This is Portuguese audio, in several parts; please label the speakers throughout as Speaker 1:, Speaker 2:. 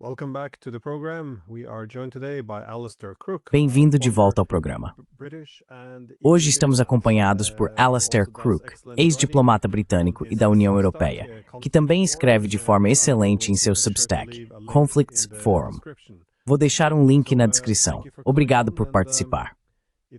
Speaker 1: Welcome back to the program. We are joined today by Alistair Crook.
Speaker 2: Bem-vindo de volta ao programa. Hoje estamos acompanhados por Alistair Crook, ex-diplomata britânico e da União Europeia, que também escreve de forma excelente em seu Substack, Conflicts Forum. Vou deixar um link na descrição. Obrigado por participar.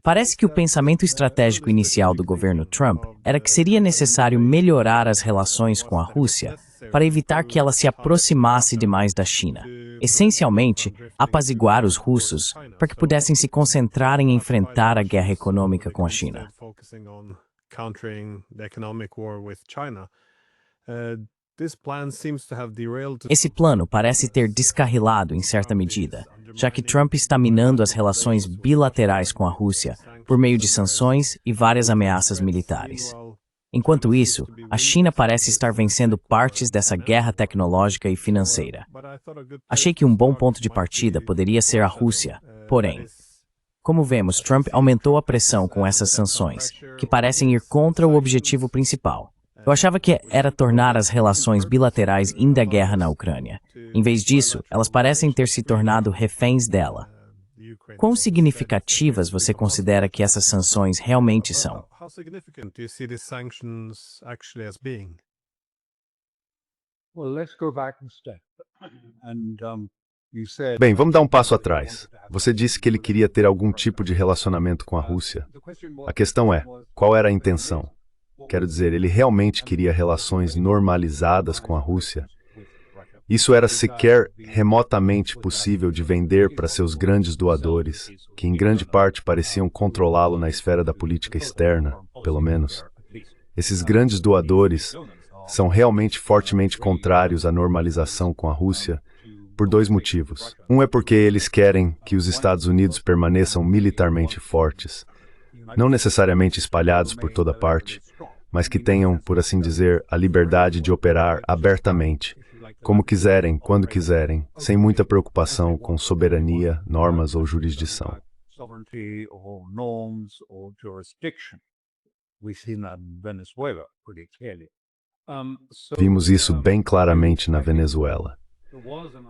Speaker 2: Parece que o pensamento estratégico inicial do governo Trump era que seria necessário melhorar as relações com a Rússia para evitar que ela se aproximasse demais da China. Essencialmente, apaziguar os russos para que pudessem se concentrar em enfrentar a guerra econômica com a China. Esse plano parece ter descarrilado em certa medida, já que Trump está minando as relações bilaterais com a Rússia por meio de sanções e várias ameaças militares. Enquanto isso, a China parece estar vencendo partes dessa guerra tecnológica e financeira. Achei que um bom ponto de partida poderia ser a Rússia, porém, como vemos, Trump aumentou a pressão com essas sanções, que parecem ir contra o objetivo principal. Eu achava que era tornar as relações bilaterais indo à guerra na Ucrânia. Em vez disso, elas parecem ter se tornado reféns dela. Quão significativas você considera que essas sanções realmente são?
Speaker 3: Bem, vamos dar um passo atrás. Você disse que ele queria ter algum tipo de relacionamento com a Rússia. A questão é, qual era a intenção? Quero dizer, ele realmente queria relações normalizadas com a Rússia? Isso era sequer remotamente possível de vender para seus grandes doadores, que em grande parte pareciam controlá-lo na esfera da política externa, pelo menos. Esses grandes doadores são realmente fortemente contrários à normalização com a Rússia por dois motivos. Um é porque eles querem que os Estados Unidos permaneçam militarmente fortes, não necessariamente espalhados por toda parte, mas que tenham, por assim dizer, a liberdade de operar abertamente, como quiserem, quando quiserem, sem muita preocupação com soberania, normas ou jurisdição. Vimos isso bem claramente na Venezuela.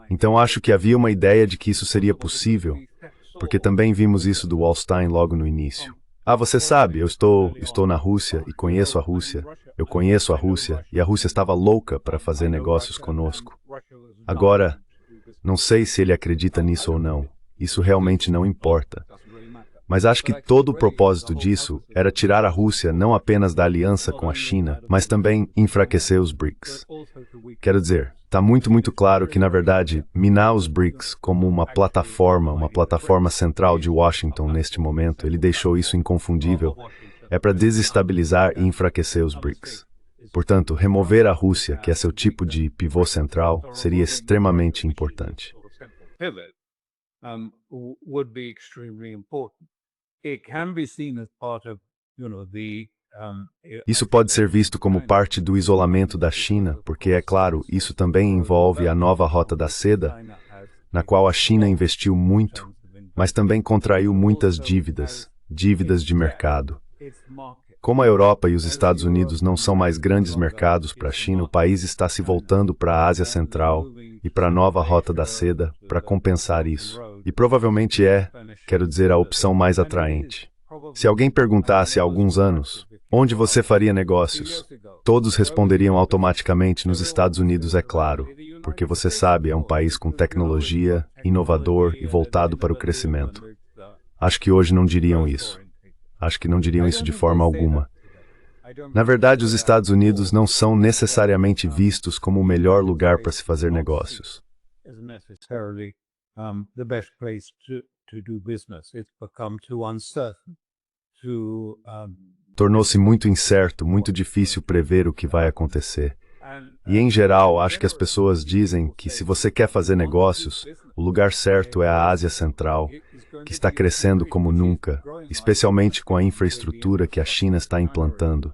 Speaker 3: Então acho que havia uma ideia de que isso seria possível, porque também vimos isso do Wallstein logo no início. Você sabe, eu estou na Rússia e conheço a Rússia. Eu conheço a Rússia e a Rússia estava louca para fazer negócios conosco. Agora, não sei se ele acredita nisso ou não. Isso realmente não importa. Mas acho que todo o propósito disso era tirar a Rússia não apenas da aliança com a China, mas também enfraquecer os BRICS. Quero dizer, está muito claro que, na verdade, minar os BRICS como uma plataforma central de Washington neste momento, ele deixou isso inconfundível, é para desestabilizar e enfraquecer os BRICS. Portanto, remover a Rússia, que é seu tipo de pivô central, seria extremamente importante. Isso pode ser visto como parte do isolamento da China, porque, é claro, isso também envolve a nova Rota da Seda, na qual a China investiu muito, mas também contraiu muitas dívidas de mercado. Como a Europa e os Estados Unidos não são mais grandes mercados para a China, o país está se voltando para a Ásia Central e para a nova Rota da Seda para compensar isso. E provavelmente quero dizer, a opção mais atraente. Se alguém perguntasse há alguns anos, onde você faria negócios? Todos responderiam automaticamente nos Estados Unidos, é claro, porque você sabe, é um país com tecnologia, inovador e voltado para o crescimento. Acho que hoje não diriam isso. Acho que não diriam isso de forma alguma. Na verdade, os Estados Unidos não são necessariamente vistos como o melhor lugar para se fazer negócios. Tornou-se muito incerto, muito difícil prever o que vai acontecer. E, em geral, acho que as pessoas dizem que se você quer fazer negócios, o lugar certo é a Ásia Central, que está crescendo como nunca, especialmente com a infraestrutura que a China está implantando.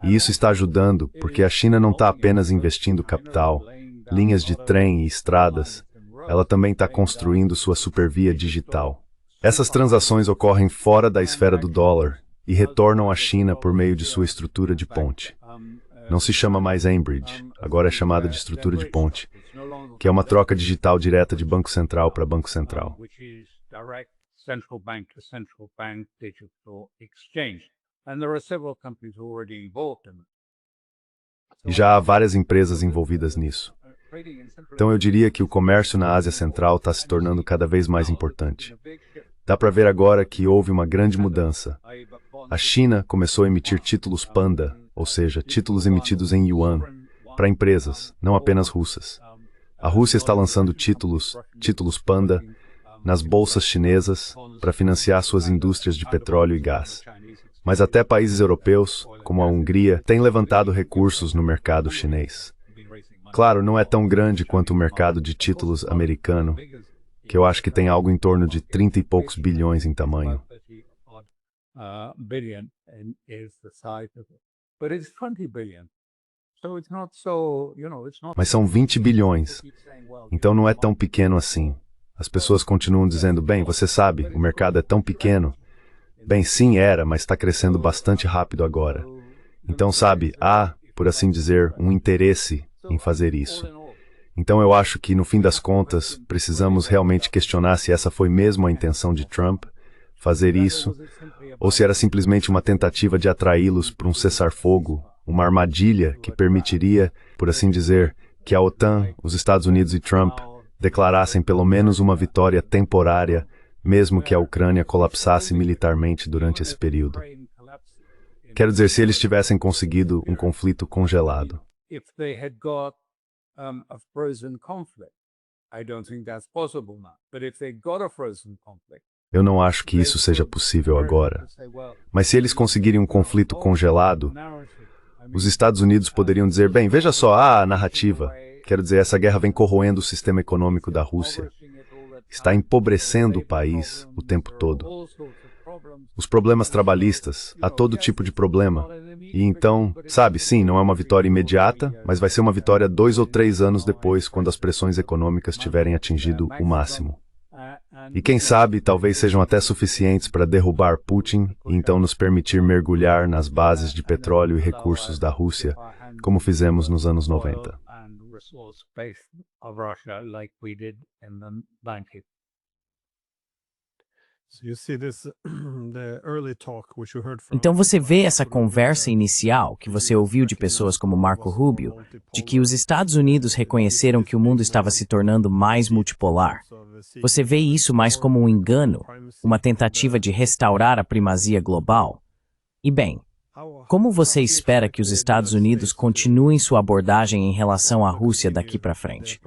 Speaker 3: E isso está ajudando, porque a China não está apenas investindo capital, linhas de trem e estradas, ela também está construindo sua supervia digital. Essas transações ocorrem fora da esfera do dólar e retornam à China por meio de sua estrutura de ponte. Não se chama mais Enbridge, agora é chamada de estrutura de ponte. que é uma troca digital direta de banco central para banco central.
Speaker 4: Central bank to central bank digital exchange. And there are several companies already involved in it.
Speaker 3: E já há várias empresas envolvidas nisso. Então eu diria que o comércio na Ásia Central está se tornando cada vez mais importante. Dá para ver agora que houve uma grande mudança. A China começou a emitir títulos Panda, ou seja, títulos emitidos em yuan, para empresas, não apenas russas. A Rússia está lançando títulos Panda, nas bolsas chinesas para financiar suas indústrias de petróleo e gás. Mas até países europeus, como a Hungria, têm levantado recursos no mercado chinês. Claro, não é tão grande quanto o mercado de títulos americano, que eu acho que tem algo em torno de 30 e poucos bilhões em tamanho. Mas são 20 bilhões, então não é tão pequeno assim. As pessoas continuam dizendo, bem, você sabe, o mercado é tão pequeno. Bem, sim, era, mas está crescendo bastante rápido agora. Então, sabe, há, por assim dizer, um interesse em fazer isso. Então eu acho que, no fim das contas, precisamos realmente questionar se essa foi mesmo a intenção de Trump, fazer isso, ou se era simplesmente uma tentativa de atraí-los para um cessar-fogo, uma armadilha que permitiria, por assim dizer, que a OTAN, os Estados Unidos e Trump declarassem pelo menos uma vitória temporária, mesmo que a Ucrânia colapsasse militarmente durante esse período. Quero dizer, se eles tivessem conseguido um conflito congelado. Eu não acho que isso seja possível agora. Mas se eles conseguirem um conflito congelado, os Estados Unidos poderiam dizer, bem, veja só, a narrativa. Quero dizer, essa guerra vem corroendo o sistema econômico da Rússia. Está empobrecendo o país o tempo todo. Os problemas trabalhistas, há todo tipo de problema. E então, sabe, sim, não é uma vitória imediata, mas vai ser uma vitória 2 ou 3 anos depois, quando as pressões econômicas tiverem atingido o máximo. E quem sabe, talvez sejam até suficientes para derrubar Putin e então nos permitir mergulhar nas bases de petróleo e recursos da Rússia, como fizemos nos anos 90.
Speaker 2: Então você vê essa conversa inicial que você ouviu de pessoas como Marco Rubio, de que os Estados Unidos reconheceram que o mundo estava se tornando mais multipolar. Você vê isso mais como um engano, uma tentativa de restaurar a primazia global. E bem, como você espera que os Estados Unidos continuem sua abordagem em relação à Rússia daqui para frente?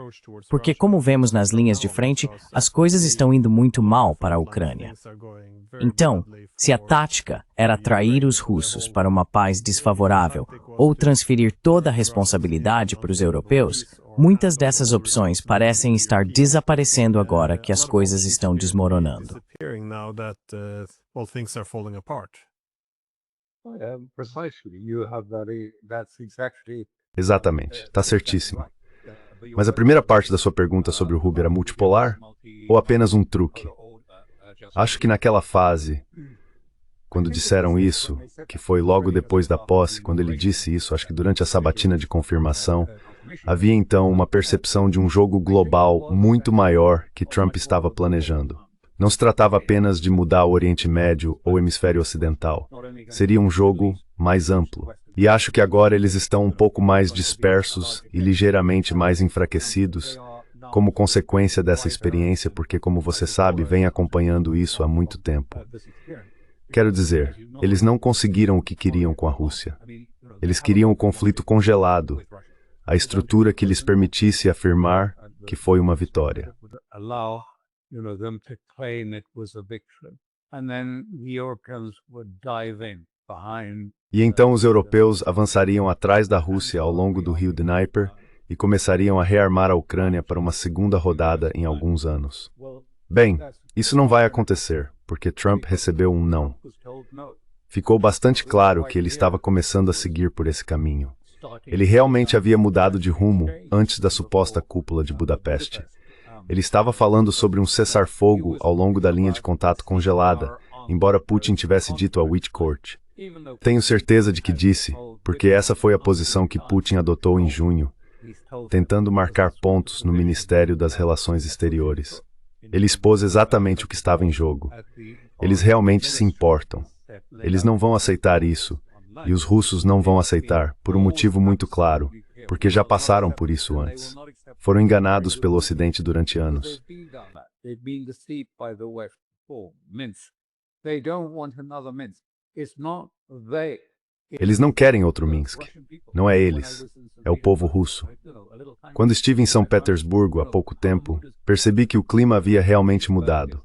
Speaker 2: Porque, como vemos nas linhas de frente, as coisas estão indo muito mal para a Ucrânia. Então, se a tática era atrair os russos para uma paz desfavorável ou transferir toda a responsabilidade para os europeus, muitas dessas opções parecem estar desaparecendo agora que as coisas estão desmoronando.
Speaker 3: Exatamente, está certíssimo. Mas a primeira parte da sua pergunta sobre o Rubio era multipolar ou apenas um truque? Acho que naquela fase, quando disseram isso, que foi logo depois da posse, quando ele disse isso, acho que durante a sabatina de confirmação, havia então uma percepção de um jogo global muito maior que Trump estava planejando. Não se tratava apenas de mudar o Oriente Médio ou o Hemisfério Ocidental. Seria um jogo mais amplo. E acho que agora eles estão um pouco mais dispersos e ligeiramente mais enfraquecidos, como consequência dessa experiência, porque, como você sabe, vem acompanhando isso há muito tempo. Quero dizer, eles não conseguiram o que queriam com a Rússia. Eles queriam o conflito congelado, a estrutura que lhes permitisse afirmar que foi uma vitória.
Speaker 4: Them to claim it was a victory. And then the Europeans would dive in behind.
Speaker 3: E então os europeus avançariam atrás da Rússia ao longo do rio Dnieper e começariam a rearmar a Ucrânia para uma segunda rodada em alguns anos. Bem, isso não vai acontecer, porque Trump recebeu um não. Ficou bastante claro que ele estava começando a seguir por esse caminho. Ele realmente havia mudado de rumo antes da suposta cúpula de Budapeste. Ele estava falando sobre um cessar-fogo ao longo da linha de contato congelada, embora Putin tivesse dito a Whitcourt. Tenho certeza de que disse, porque essa foi a posição que Putin adotou em junho. tentando marcar pontos no Ministério das Relações Exteriores. Ele expôs exatamente o que estava em jogo. Eles realmente se importam. Eles não vão aceitar isso, e os russos não vão aceitar, por um motivo muito claro, porque já passaram por isso antes. Foram enganados pelo Ocidente durante anos. Eles não querem outro Minsk. Não é eles. É o povo russo. Quando estive em São Petersburgo há pouco tempo, percebi que o clima havia realmente mudado.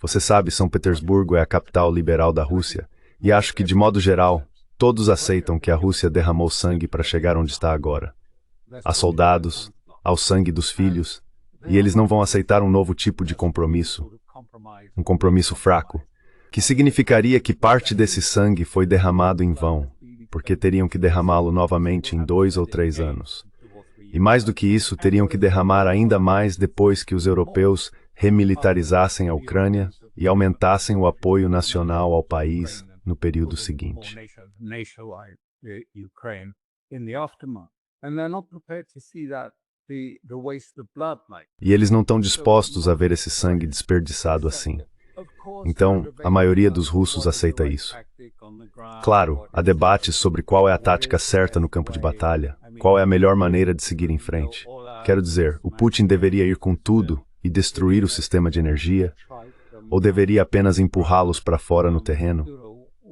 Speaker 3: Você sabe, São Petersburgo é a capital liberal da Rússia, e acho que, de modo geral, todos aceitam que a Rússia derramou sangue para chegar onde está agora. Há soldados, há o sangue dos filhos, e eles não vão aceitar um novo tipo de compromisso, um compromisso fraco, que significaria que parte desse sangue foi derramado em vão, porque teriam que derramá-lo novamente em 2 ou 3 anos. E mais do que isso, teriam que derramar ainda mais depois que os europeus remilitarizassem a Ucrânia e aumentassem o apoio nacional ao país no período seguinte. E eles não estão dispostos a ver esse sangue desperdiçado assim. Então, a maioria dos russos aceita isso. Claro, há debates sobre qual é a tática certa no campo de batalha, qual é a melhor maneira de seguir em frente. Quero dizer, o Putin deveria ir com tudo e destruir o sistema de energia, ou deveria apenas empurrá-los para fora no terreno?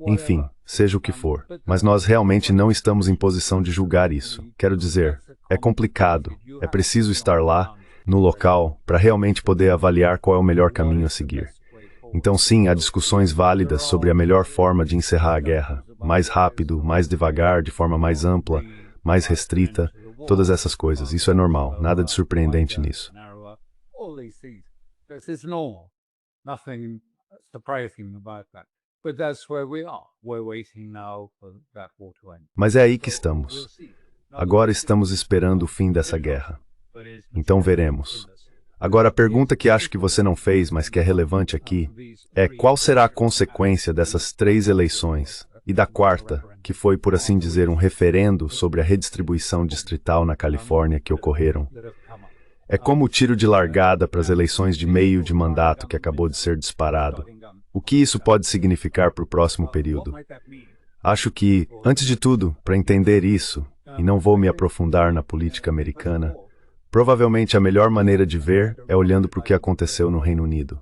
Speaker 3: Enfim, seja o que for. Mas nós realmente não estamos em posição de julgar isso. Quero dizer, é complicado, é preciso estar lá, no local, para realmente poder avaliar qual é o melhor caminho a seguir. Então sim, há discussões válidas sobre a melhor forma de encerrar a guerra. Mais rápido, mais devagar, de forma mais ampla, mais restrita, todas essas coisas. Isso é normal, nada de surpreendente nisso. Mas é aí que estamos. Agora estamos esperando o fim dessa guerra. Então veremos. Agora, a pergunta que acho que você não fez, mas que é relevante aqui, é qual será a consequência dessas 3 eleições e da quarta, que foi, por assim dizer, um referendo sobre a redistribuição distrital na Califórnia que ocorreram. É como o tiro de largada para as eleições de meio de mandato que acabou de ser disparado. O que isso pode significar para o próximo período? Acho que, antes de tudo, para entender isso, e não vou me aprofundar na política americana, provavelmente a melhor maneira de ver é olhando para o que aconteceu no Reino Unido.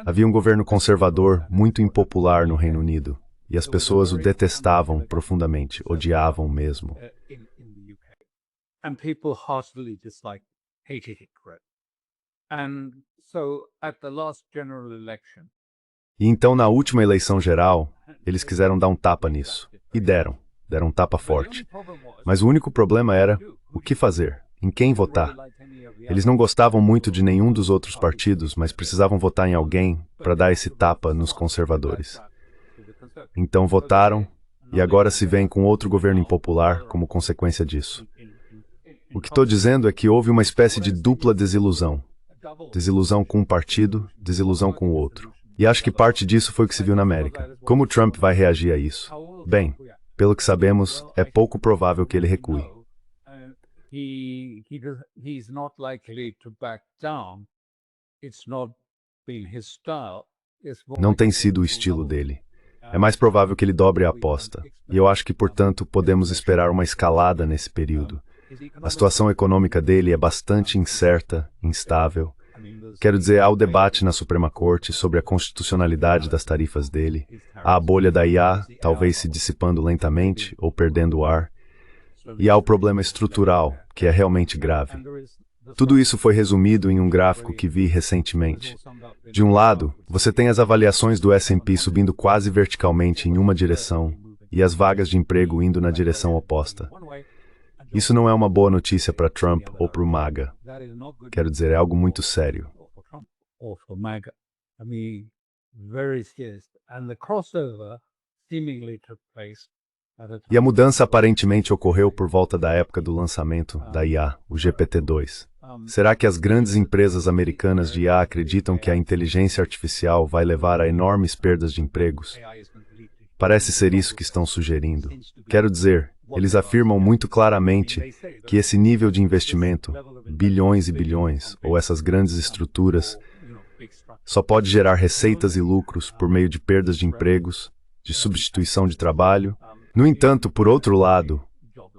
Speaker 3: Havia um governo conservador muito impopular no Reino Unido, e as pessoas o detestavam profundamente, odiavam mesmo. E então, na última eleição geral, eles quiseram dar um tapa nisso. E deram um tapa forte. Mas o único problema era, o que fazer? Em quem votar? Eles não gostavam muito de nenhum dos outros partidos, mas precisavam votar em alguém para dar esse tapa nos conservadores. Então votaram, e agora se vem com outro governo impopular como consequência disso. O que estou dizendo é que houve uma espécie de dupla desilusão. Desilusão com um partido, desilusão com o outro. E acho que parte disso foi o que se viu na América. Como Trump vai reagir a isso? Bem, pelo que sabemos, é pouco provável que ele recue. Não tem sido o estilo dele. É mais provável que ele dobre a aposta. E eu acho que, portanto, podemos esperar uma escalada nesse período. A situação econômica dele é bastante incerta, instável. Quero dizer, há o debate na Suprema Corte sobre a constitucionalidade das tarifas dele. Há a bolha da IA, talvez se dissipando lentamente ou perdendo o ar. E há o problema estrutural, que é realmente grave. Tudo isso foi resumido em um gráfico que vi recentemente. De um lado, você tem as avaliações do S&P subindo quase verticalmente em uma direção e as vagas de emprego indo na direção oposta. Isso não é uma boa notícia para Trump ou para o MAGA. Quero dizer, é algo muito sério. E a mudança aparentemente ocorreu por volta da época do lançamento da IA, o GPT-2. Será que as grandes empresas americanas de IA acreditam que a inteligência artificial vai levar a enormes perdas de empregos? Parece ser isso que estão sugerindo. Quero dizer, Eles afirmam muito claramente que esse nível de investimento, bilhões e bilhões, ou essas grandes estruturas, só pode gerar receitas e lucros por meio de perdas de empregos, de substituição de trabalho. No entanto, por outro lado,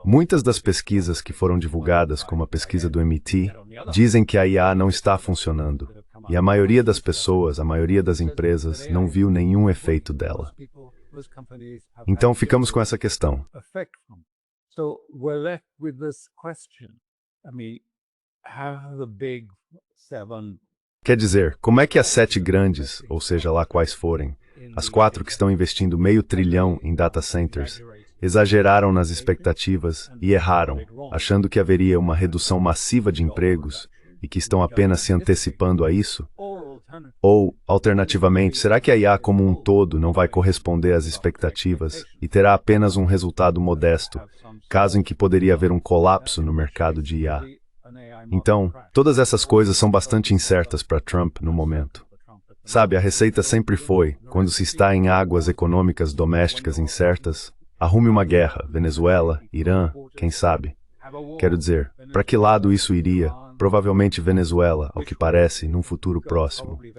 Speaker 3: muitas das pesquisas que foram divulgadas, como a pesquisa do MIT, dizem que a IA não está funcionando. E a maioria das pessoas, a maioria das empresas, não viu nenhum efeito dela. Então ficamos com essa questão.
Speaker 4: So we're left with this question. I mean, have the big seven.
Speaker 3: Quer dizer, como é que as 7 grandes, ou seja lá quais forem, as 4 que estão investindo $500 bilhão em data centers, exageraram nas expectativas e erraram, achando que haveria uma redução massiva de empregos e que estão apenas se antecipando a isso? Ou, alternativamente, será que a IA como um todo não vai corresponder às expectativas e terá apenas um resultado modesto, caso em que poderia haver um colapso no mercado de IA? Então, todas essas coisas são bastante incertas para Trump no momento. Sabe, a receita sempre foi, quando se está em águas econômicas domésticas incertas, arrume uma guerra, Venezuela, Irã, quem sabe. Quero dizer, para que lado isso iria? Provavelmente Venezuela, ao que parece, num futuro próximo.
Speaker 1: I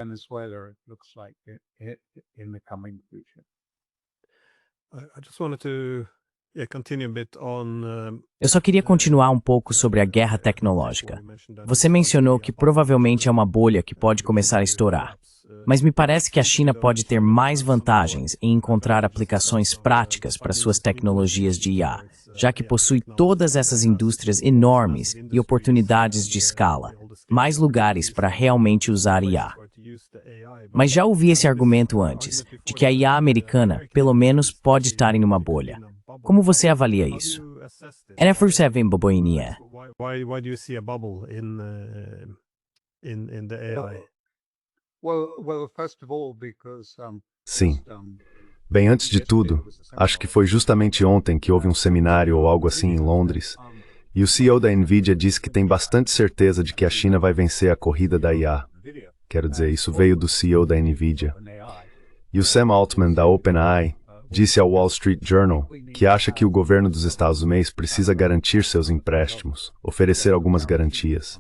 Speaker 1: just wanted to continue a bit on.
Speaker 2: Eu só queria continuar um pouco sobre a guerra tecnológica. Você mencionou que provavelmente é uma bolha que pode começar a estourar. Mas me parece que a China pode ter mais vantagens em encontrar aplicações práticas para suas tecnologias de IA, já que possui todas essas indústrias enormes e oportunidades de escala, mais lugares para realmente usar IA. Mas já ouvi esse argumento antes, de que a IA americana, pelo menos, pode estar em uma bolha. Como você avalia isso?
Speaker 1: Why do you see a bubble in the AI?
Speaker 4: Well, first of all, because
Speaker 3: Sim. Bem, antes de tudo, acho que foi justamente ontem que houve um seminário ou algo assim em Londres, e o CEO da NVIDIA disse que tem bastante certeza de que a China vai vencer a corrida da IA. Quero dizer, isso veio do CEO da NVIDIA. E o Sam Altman, da OpenAI, disse ao Wall Street Journal que acha que o governo dos Estados Unidos precisa garantir seus empréstimos, oferecer algumas garantias.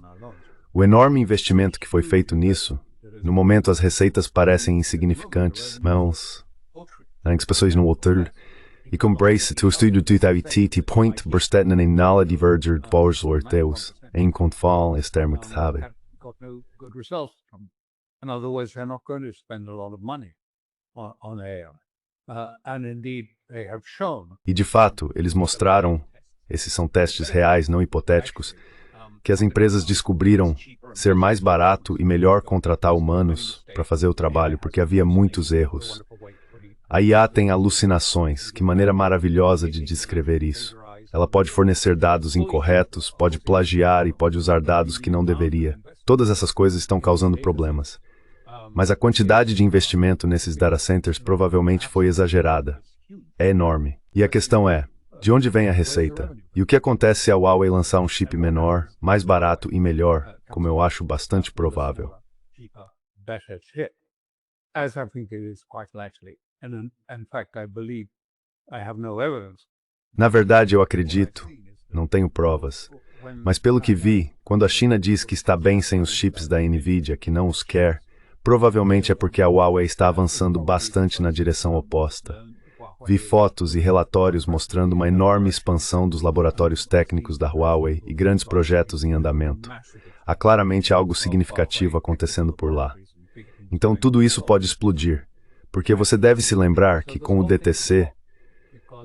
Speaker 3: O enorme investimento que foi feito nisso, no momento as receitas parecem insignificantes, mas as pessoas não ouviram. E como brace to estudo de IT point berstetten em nala diverger de bors orteus, em control externo de sabe.
Speaker 4: got no good results from it. In other words, they're not going to spend a lot of money on AI. And indeed, they have shown.
Speaker 3: E de fato, eles mostraram, esses são testes reais, não hipotéticos, que as empresas descobriram ser mais barato e melhor contratar humanos para fazer o trabalho, porque havia muitos erros. A IA tem alucinações, que maneira maravilhosa de descrever isso. Ela pode fornecer dados incorretos, pode plagiar e pode usar dados que não deveria. Todas essas coisas estão causando problemas. Mas a quantidade de investimento nesses data centers provavelmente foi exagerada. É enorme. E a questão é, de onde vem a receita? E o que acontece se a Huawei lançar um chip menor, mais barato e melhor, como eu acho bastante provável?
Speaker 4: As I think it is quite likely. And in fact, I believe I have no evidence.
Speaker 3: Na verdade, eu acredito, não tenho provas, mas pelo que vi, quando a China diz que está bem sem os chips da NVIDIA, que não os quer, provavelmente é porque a Huawei está avançando bastante na direção oposta. Vi fotos e relatórios mostrando uma enorme expansão dos laboratórios técnicos da Huawei e grandes projetos em andamento. Há claramente algo significativo acontecendo por lá. Então tudo isso pode explodir, porque você deve se lembrar que com o DTC,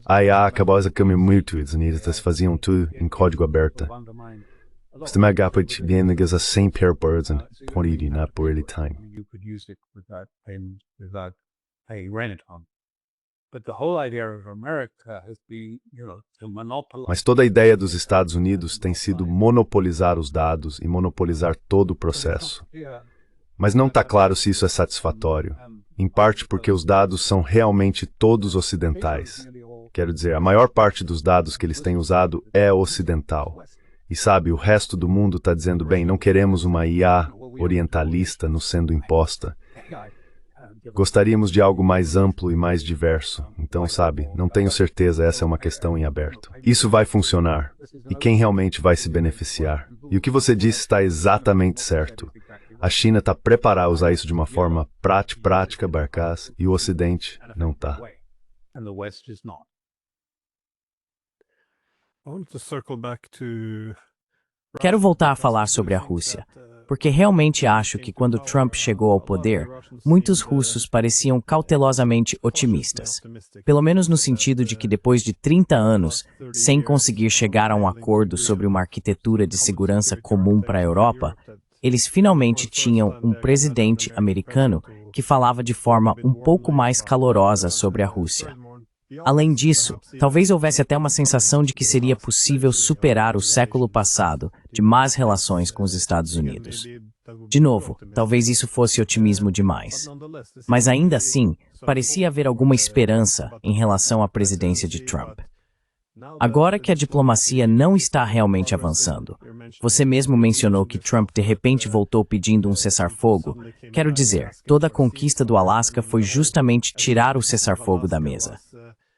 Speaker 3: a IA acabou a caminhar muito, eles faziam tudo em código aberto. Você me agapa de bienegas a 100 per person, por ele, não por ele time.
Speaker 4: You could use it without paying rent on. But the whole idea of America has been, to monopolize.
Speaker 3: Mas toda a ideia dos Estados Unidos tem sido monopolizar os dados e monopolizar todo o processo. Mas não está claro se isso é satisfatório, em parte porque os dados são realmente todos ocidentais. Quero dizer, a maior parte dos dados que eles têm usado é ocidental. E sabe, o resto do mundo está dizendo, bem, não queremos uma IA orientalista nos sendo imposta. Gostaríamos de algo mais amplo e mais diverso. Então, sabe, não tenho certeza, essa é uma questão em aberto. Isso vai funcionar. E quem realmente vai se beneficiar? E o que você disse está exatamente certo. A China está preparada a usar isso de uma forma prática, barcaz, e o Ocidente não está.
Speaker 4: And the West is not.
Speaker 1: I wanted to circle back to
Speaker 2: Quero voltar a falar sobre a Rússia, porque realmente acho que quando Trump chegou ao poder, muitos russos pareciam cautelosamente otimistas. Pelo menos no sentido de que depois de 30 anos, sem conseguir chegar a um acordo sobre uma arquitetura de segurança comum para a Europa, eles finalmente tinham um presidente americano que falava de forma um pouco mais calorosa sobre a Rússia. Além disso, talvez houvesse até uma sensação de que seria possível superar o século passado de más relações com os Estados Unidos. De novo, talvez isso fosse otimismo demais. Mas ainda assim, parecia haver alguma esperança em relação à presidência de Trump. Agora que a diplomacia não está realmente avançando, você mesmo mencionou que Trump de repente voltou pedindo um cessar-fogo. Quero dizer, toda a conquista do Alasca foi justamente tirar o cessar-fogo da mesa.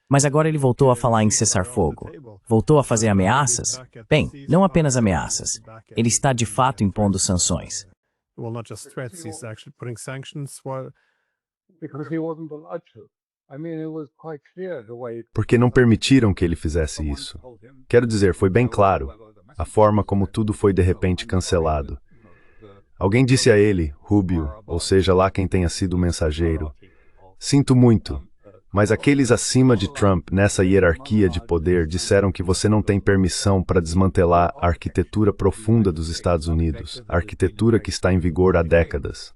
Speaker 2: Mas agora ele voltou a falar em cessar-fogo. Voltou a fazer ameaças? Bem, não apenas ameaças. Ele está de fato impondo sanções.
Speaker 1: well, not just threats, he's actually putting sanctions.
Speaker 4: Because he wasn't allowed to. I mean, it was quite clear the way.
Speaker 3: Porque não permitiram que ele fizesse isso. Quero dizer, foi bem claro a forma como tudo foi de repente cancelado. Alguém disse a ele, Rubio, ou seja lá quem tenha sido o mensageiro, sinto muito, mas aqueles acima de Trump nessa hierarquia de poder disseram que você não tem permissão para desmantelar a arquitetura profunda dos Estados Unidos, a arquitetura que está em vigor há décadas.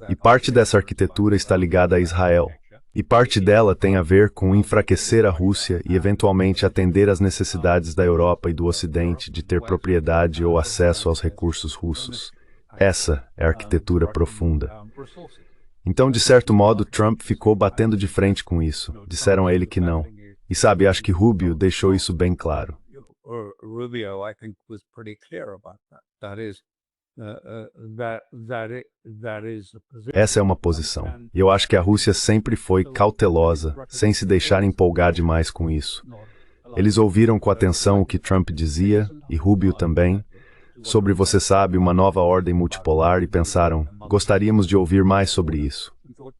Speaker 3: E parte dessa arquitetura está ligada a Israel. E parte dela tem a ver com enfraquecer a Rússia e eventualmente atender às necessidades da Europa e do Ocidente de ter propriedade ou acesso aos recursos russos. Essa é a arquitetura profunda. Então, de certo modo, Trump ficou batendo de frente com isso. Disseram a ele que não. E sabe, acho que Rubio deixou isso bem claro.
Speaker 4: Rubio, I think, was pretty clear about that. That is the position.
Speaker 3: Essa é uma posição. E eu acho que a Rússia sempre foi cautelosa, sem se deixar empolgar demais com isso. Eles ouviram com atenção o que Trump dizia, e Rubio também, sobre, você sabe, uma nova ordem multipolar e pensaram, gostaríamos de ouvir mais sobre isso.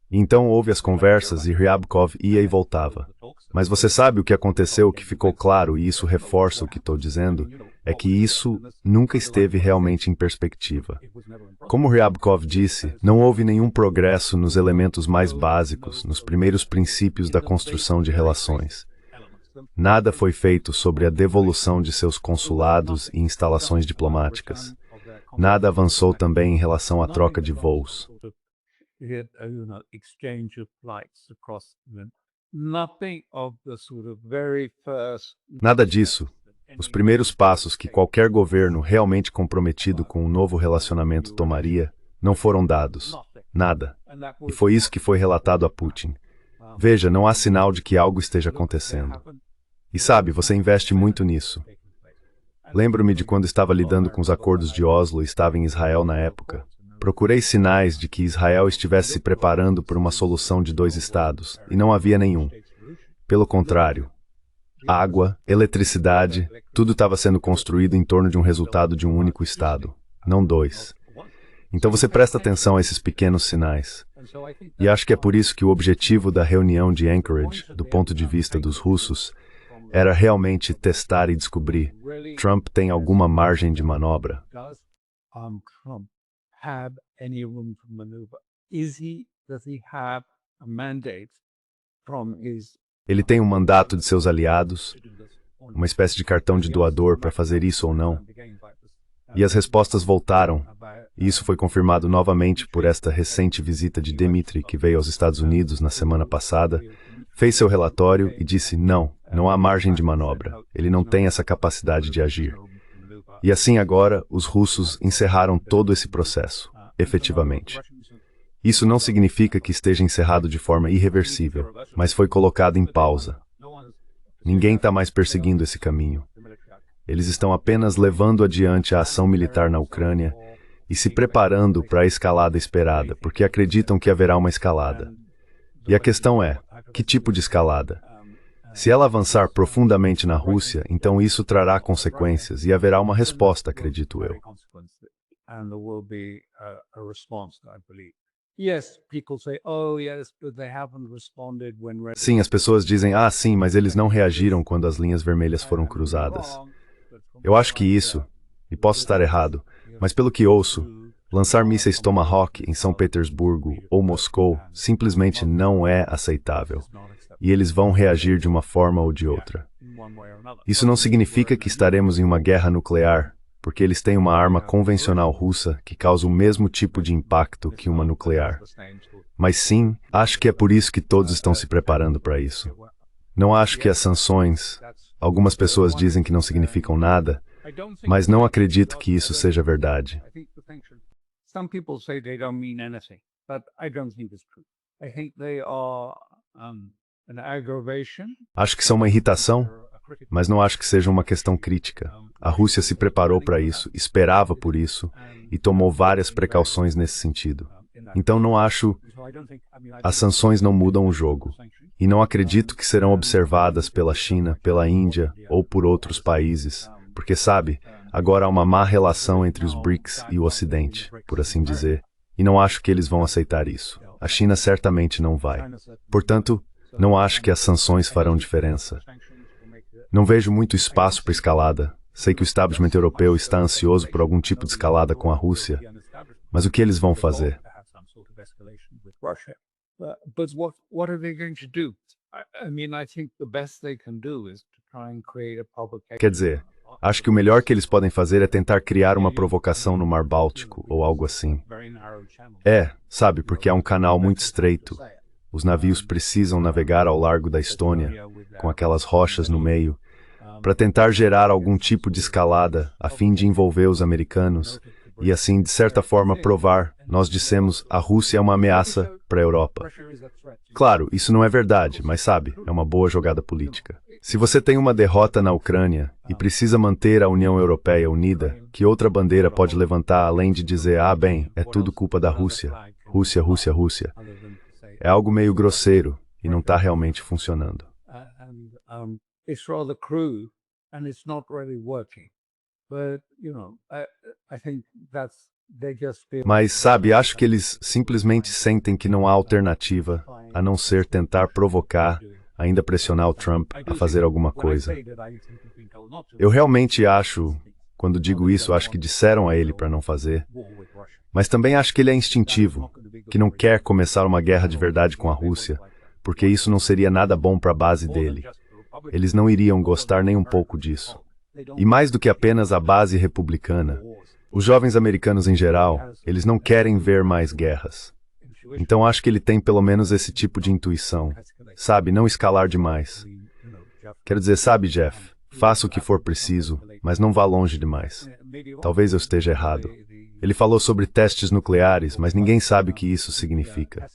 Speaker 3: E então houve as conversas e Ryabkov ia e voltava. Mas você sabe o que aconteceu, o que ficou claro, e isso reforça o que estou dizendo, é que isso nunca esteve realmente em perspectiva. Como Ryabkov disse, não houve nenhum progresso nos elementos mais básicos, nos primeiros princípios da construção de relações. Nada foi feito sobre a devolução de seus consulados e instalações diplomáticas. Nada avançou também em relação à troca de voos. Nada disso. Os primeiros passos que qualquer governo realmente comprometido com um novo relacionamento tomaria não foram dados. Nada. E foi isso que foi relatado a Putin. Veja, não há sinal de que algo esteja acontecendo. E sabe, você investe muito nisso. Lembro-me de quando estava lidando com os acordos de Oslo e estava em Israel na época. Procurei sinais de que Israel estivesse se preparando por uma solução de 2 estados, e não havia nenhum. Pelo contrário, água, eletricidade, tudo estava sendo construído em torno de um resultado de um único estado, não 2. Então você presta atenção a esses pequenos sinais. E acho que é por isso que o objetivo da reunião de Anchorage, do ponto de vista dos russos, era realmente testar e descobrir, Trump tem alguma margem de manobra?
Speaker 4: Trump have any room for maneuver? Does he have a mandate from his?
Speaker 3: Ele tem um mandato de seus aliados, uma espécie de cartão de doador para fazer isso ou não? E as respostas voltaram, e isso foi confirmado novamente por esta recente visita de Dmitry, que veio aos Estados Unidos na semana passada, fez seu relatório e disse não, não há margem de manobra, ele não tem essa capacidade de agir. E assim agora, os russos encerraram todo esse processo, efetivamente. Isso não significa que esteja encerrado de forma irreversível, mas foi colocado em pausa. Ninguém está mais perseguindo esse caminho. Eles estão apenas levando adiante a ação militar na Ucrânia e se preparando para a escalada esperada, porque acreditam que haverá uma escalada. E a questão é, que tipo de escalada? Se ela avançar profundamente na Rússia, então isso trará consequências e haverá uma resposta, acredito eu. Sim, as pessoas dizem, sim, mas eles não reagiram quando as linhas vermelhas foram cruzadas. Eu acho que isso, e posso estar errado, mas pelo que ouço, lançar mísseis Tomahawk em São Petersburgo ou Moscou simplesmente não é aceitável. E eles vão reagir de uma forma ou de outra. Isso não significa que estaremos em uma guerra nuclear, porque eles têm uma arma convencional russa que causa o mesmo tipo de impacto que uma nuclear. Mas sim, acho que é por isso que todos estão se preparando para isso. Não acho que as sanções, algumas pessoas dizem que não significam nada, mas não acredito que isso seja verdade. Acho que são uma irritação, mas não acho que seja uma questão crítica. A Rússia se preparou para isso, esperava por isso e tomou várias precauções nesse sentido. Então não acho... As sanções não mudam o jogo. E não acredito que serão observadas pela China, pela Índia ou por outros países. Porque, sabe, agora há uma má relação entre os BRICS e o Ocidente, por assim dizer. E não acho que eles vão aceitar isso. A China certamente não vai. Portanto, não acho que as sanções farão diferença. Não vejo muito espaço para escalada. Sei que o establishment europeu está ansioso por algum tipo de escalada com a Rússia. Mas o que eles vão fazer? Quer dizer, acho que o melhor que eles podem fazer é tentar criar uma provocação no Mar Báltico ou algo assim. Sabe, porque é um canal muito estreito. Os navios precisam navegar ao largo da Estônia, com aquelas rochas no meio, para tentar gerar algum tipo de escalada, a fim de envolver os americanos, e assim, de certa forma, provar, nós dissemos, a Rússia é uma ameaça para a Europa. Claro, isso não é verdade, mas sabe, é uma boa jogada política. Se você tem uma derrota na Ucrânia e precisa manter a União Europeia unida, que outra bandeira pode levantar além de dizer, bem, é tudo culpa da Rússia, Rússia, Rússia, Rússia. É algo meio grosseiro e não está realmente funcionando. Mas, sabe, acho que eles simplesmente sentem que não há alternativa a não ser tentar provocar, ainda pressionar o Trump a fazer alguma coisa. Eu realmente acho, quando digo isso, acho que disseram a ele para não fazer, mas também acho que ele é instintivo, que não quer começar uma guerra de verdade com a Rússia, porque isso não seria nada bom para a base dele. Eles não iriam gostar nem um pouco disso. E mais do que apenas a base republicana, os jovens americanos em geral, eles não querem ver mais guerras. Então acho que ele tem pelo menos esse tipo de intuição. Sabe, não escalar demais. Quero dizer, sabe, Jeff, faça o que for preciso, mas não vá longe demais. Talvez eu esteja errado. Ele falou sobre testes nucleares, mas ninguém sabe o que isso significa.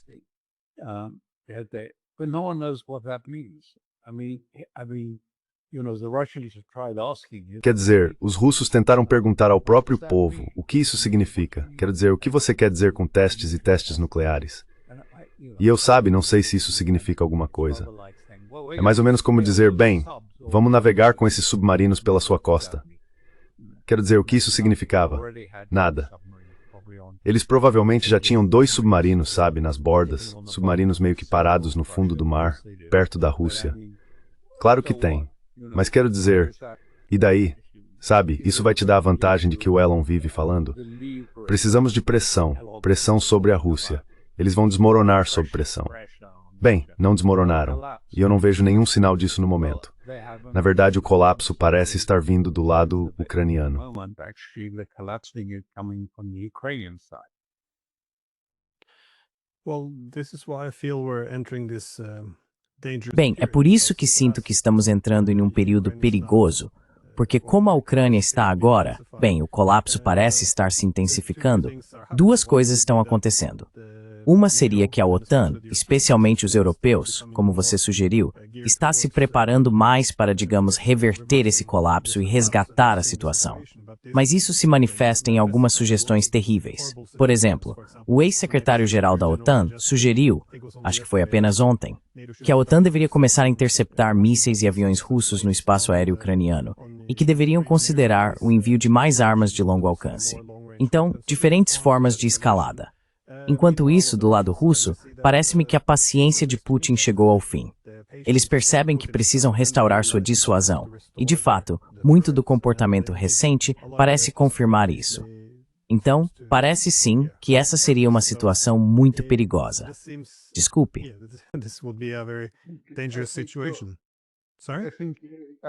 Speaker 3: Quer dizer, os russos tentaram perguntar ao próprio povo o que isso significa. Quero dizer, o que você quer dizer com testes e testes nucleares? E eu, sabe, não sei se isso significa alguma coisa. É mais ou menos como dizer, bem, vamos navegar com esses submarinos pela sua costa. Quero dizer, o que isso significava? Nada. Eles provavelmente já tinham 2 submarinos, sabe, nas bordas, submarinos meio que parados no fundo do mar, perto da Rússia. Claro que tem, mas quero dizer, e daí? Sabe, isso vai te dar a vantagem de que o Elon vive falando? Precisamos de pressão, pressão sobre a Rússia. Eles vão desmoronar sob pressão. Bem, não desmoronaram, e eu não vejo nenhum sinal disso no momento. Na verdade, o colapso parece estar vindo do lado ucraniano.
Speaker 2: Bem, é por isso que sinto que estamos entrando em um período perigoso, porque como a Ucrânia está agora, bem, o colapso parece estar se intensificando. 2 coisas estão acontecendo. Uma seria que a OTAN, especialmente os europeus, como você sugeriu, está se preparando mais para, digamos, reverter esse colapso e resgatar a situação. mas isso se manifesta em algumas sugestões terríveis. Por exemplo, o ex-secretário-geral da OTAN sugeriu, acho que foi apenas ontem, que a OTAN deveria começar a interceptar mísseis e aviões russos no espaço aéreo ucraniano e que deveriam considerar o envio de mais armas de longo alcance. Então, diferentes formas de escalada. Enquanto isso, do lado russo, parece-me que a paciência de Putin chegou ao fim. Eles percebem que precisam restaurar sua dissuasão, e de fato, muito do comportamento recente parece confirmar isso. Então, parece sim que essa seria uma situação muito perigosa. Desculpe.
Speaker 1: This would be a very dangerous situation. Sorry?
Speaker 4: I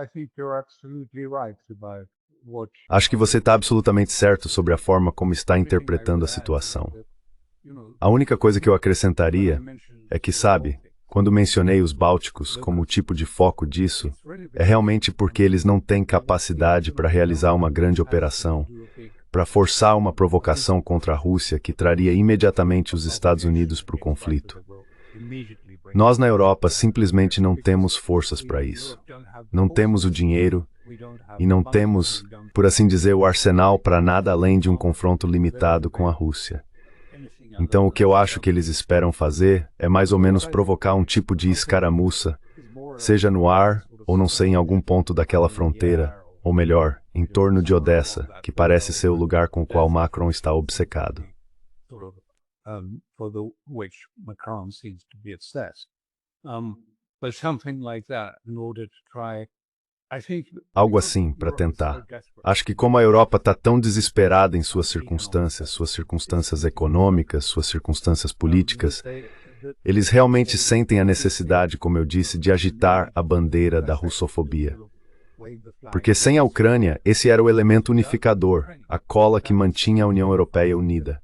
Speaker 4: think you're absolutely right about what.
Speaker 3: Acho que você está absolutamente certo sobre a forma como está interpretando a situação. A única coisa que eu acrescentaria é que, sabe, quando mencionei os bálticos como o tipo de foco disso, é realmente porque eles não têm capacidade para realizar uma grande operação, para forçar uma provocação contra a Rússia que traria imediatamente os Estados Unidos para o conflito. Nós na Europa simplesmente não temos forças para isso. Não temos o dinheiro e não temos, por assim dizer, o arsenal para nada além de um confronto limitado com a Rússia. Então o que eu acho que eles esperam fazer é mais ou menos provocar um tipo de escaramuça, seja no ar ou não sei em algum ponto daquela fronteira, ou melhor, em torno de Odessa, que parece ser o lugar com o qual Macron está obcecado.
Speaker 4: For the which Macron seems to be obsessed. But something like that in order to try. I think
Speaker 3: Algo assim, para tentar. Acho que como a Europa está tão desesperada em suas circunstâncias econômicas, suas circunstâncias políticas, eles realmente sentem a necessidade, como eu disse, de agitar a bandeira da russofobia. Porque sem a Ucrânia, esse era o elemento unificador, a cola que mantinha a União Europeia unida.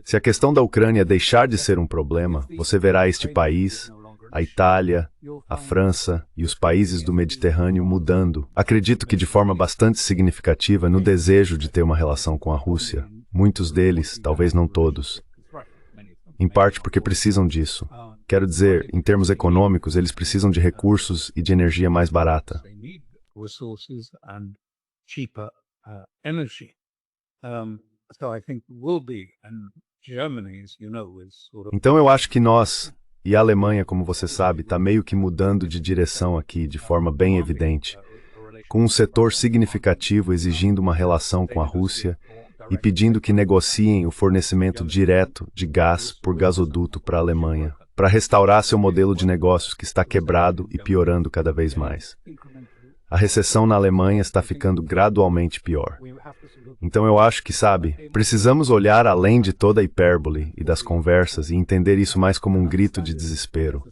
Speaker 3: Se a questão da Ucrânia deixar de ser um problema, você verá este país, a Itália, a França e os países do Mediterrâneo mudando. Acredito que de forma bastante significativa no desejo de ter uma relação com a Rússia. Muitos deles, talvez não todos. Em parte porque precisam disso. Quero dizer, em termos econômicos, eles precisam de recursos e de energia mais barata.
Speaker 4: resources and cheaper energy. So I think will be, and Germany, as you know, is sort of.
Speaker 3: Então eu acho que nós, e a Alemanha, como você sabe, está meio que mudando de direção aqui de forma bem evidente, com um setor significativo exigindo uma relação com a Rússia e pedindo que negociem o fornecimento direto de gás por gasoduto para a Alemanha, para restaurar seu modelo de negócios que está quebrado e piorando cada vez mais. A recessão na Alemanha está ficando gradualmente pior. Então eu acho que, sabe, precisamos olhar além de toda a hipérbole e das conversas e entender isso mais como um grito de desespero.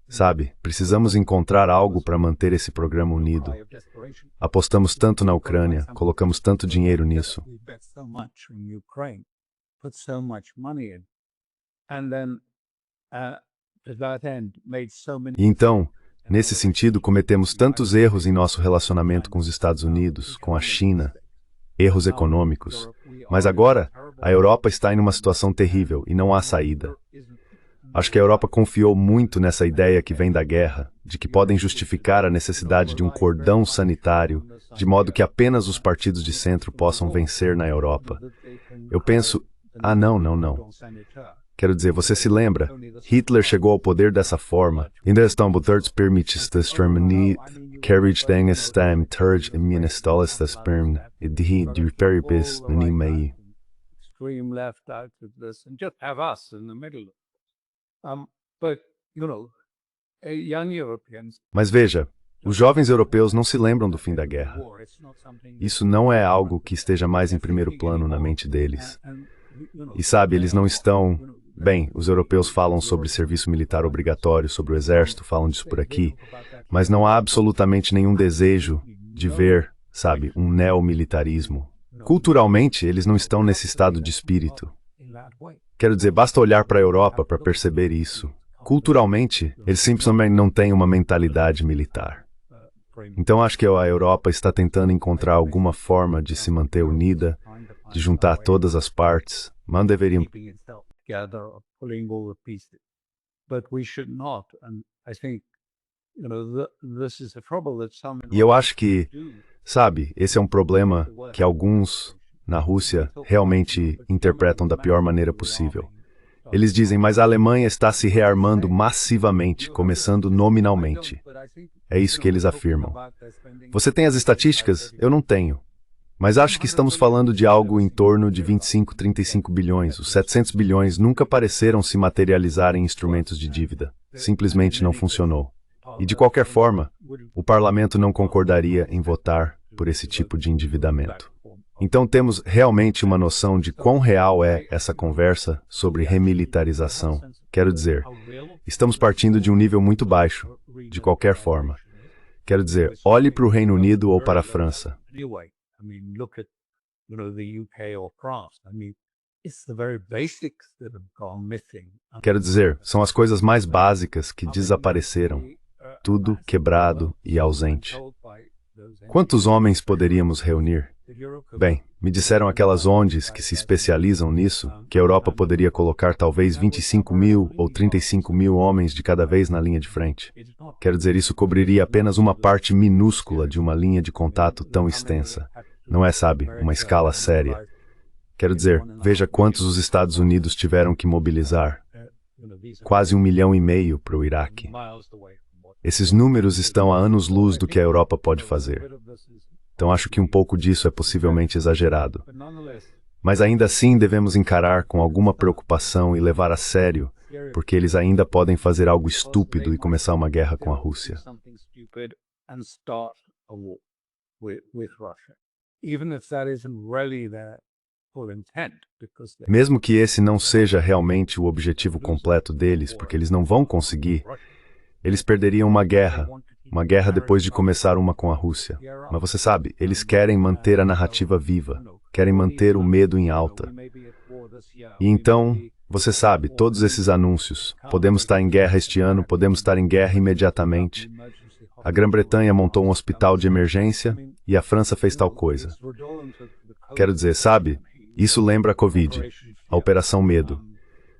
Speaker 3: Sabe, precisamos encontrar algo para manter esse programa unido. Apostamos tanto na Ucrânia, colocamos tanto dinheiro nisso. E então, nesse sentido, cometemos tantos erros em nosso relacionamento com os Estados Unidos, com a China, erros econômicos. Mas agora, a Europa está em uma situação terrível e não há saída. Acho que a Europa confiou muito nessa ideia que vem da guerra, de que podem justificar a necessidade de um cordão sanitário, de modo que apenas os partidos de centro possam vencer na Europa. Eu penso, não. Quero dizer, você se lembra? Hitler chegou ao poder dessa forma. In der carriage denges stem turge in ministalis das sperm, idhi peribis nimei.
Speaker 4: Extreme left out of this and just have us in the middle. But, you know, young Europeans.
Speaker 3: Mas veja, os jovens europeus não se lembram do fim da guerra. Isso não é algo que esteja mais em primeiro plano na mente deles. E sabe, eles não estão. Bem, os europeus falam sobre serviço militar obrigatório, sobre o exército, falam disso por aqui, mas não há absolutamente nenhum desejo de ver, sabe, um neomilitarismo. Culturalmente, eles não estão nesse estado de espírito. Quero dizer, basta olhar para a Europa para perceber isso. Culturalmente, eles simplesmente não têm uma mentalidade militar. Então acho que a Europa está tentando encontrar alguma forma de se manter unida, de juntar todas as partes, mas deveriam.
Speaker 4: Together or pulling all the pieces. But we should not, and I think, you know, this is a trouble that some.
Speaker 3: E eu acho que, Sabe, esse é um problema que alguns na Rússia realmente interpretam da pior maneira possível. Eles dizem, mas a Alemanha está se rearmando massivamente, começando nominalmente. É isso que eles afirmam. Você tem as estatísticas? Eu não tenho. Mas acho que estamos falando de algo em torno de 25, 35 bilhões. Os 700 bilhões nunca pareceram se materializar em instrumentos de dívida. Simplesmente não funcionou. E de qualquer forma, o parlamento não concordaria em votar por esse tipo de endividamento. Então temos realmente uma noção de quão real é essa conversa sobre remilitarização. Quero dizer, estamos partindo de um nível muito baixo, de qualquer forma. Quero dizer, olhe para o Reino Unido ou para a França. Quero dizer, são as coisas mais básicas que desapareceram, tudo quebrado e ausente. Quantos homens poderíamos reunir? Bem, me disseram aquelas ONGs que se especializam nisso, que a Europa poderia colocar talvez 25 mil ou 35 mil homens de cada vez na linha de frente. Quero dizer, isso cobriria apenas uma parte minúscula de uma linha de contato tão extensa. Não é, sabe, uma escala séria. Quero dizer, veja quantos os Estados Unidos tiveram que mobilizar. Quase 1,5 milhão para o Iraque. Esses números estão a anos-luz do que a Europa pode fazer. Então acho que um pouco disso é possivelmente exagerado. Mas ainda assim devemos encarar com alguma preocupação e levar a sério, porque eles ainda podem fazer algo estúpido e começar uma guerra com a Rússia. Mesmo que esse não seja realmente o objetivo completo deles, porque eles não vão conseguir, eles perderiam uma guerra depois de começar uma com a Rússia. Mas você sabe, eles querem manter a narrativa viva, querem manter o medo em alta. E então, você sabe, todos esses anúncios, podemos estar em guerra este ano, podemos estar em guerra imediatamente. A Grã-Bretanha montou um hospital de emergência e a França fez tal coisa. Quero dizer, sabe, isso lembra a Covid, a Operação Medo.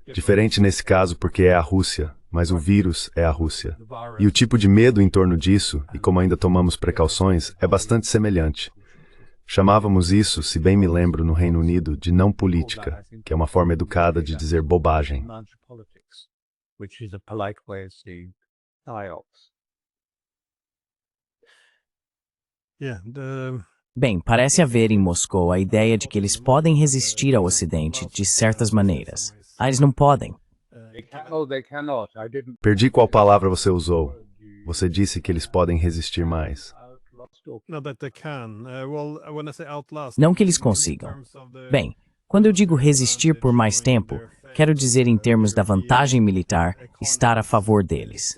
Speaker 3: Diferente nesse caso porque é a Rússia, mas o vírus é a Rússia. E o tipo de medo em torno disso, e como ainda tomamos precauções, é bastante semelhante. Chamávamos isso, se bem me lembro, no Reino Unido, de não política, que é uma forma educada de dizer bobagem.
Speaker 2: Bem, parece haver em Moscou a ideia de que eles podem resistir ao Ocidente de certas maneiras. Eles não podem.
Speaker 3: Perdi qual palavra você usou. Você disse que eles podem resistir mais.
Speaker 2: Não que eles consigam. Bem, quando eu digo resistir por mais tempo, quero dizer em termos da vantagem militar, estar a favor deles.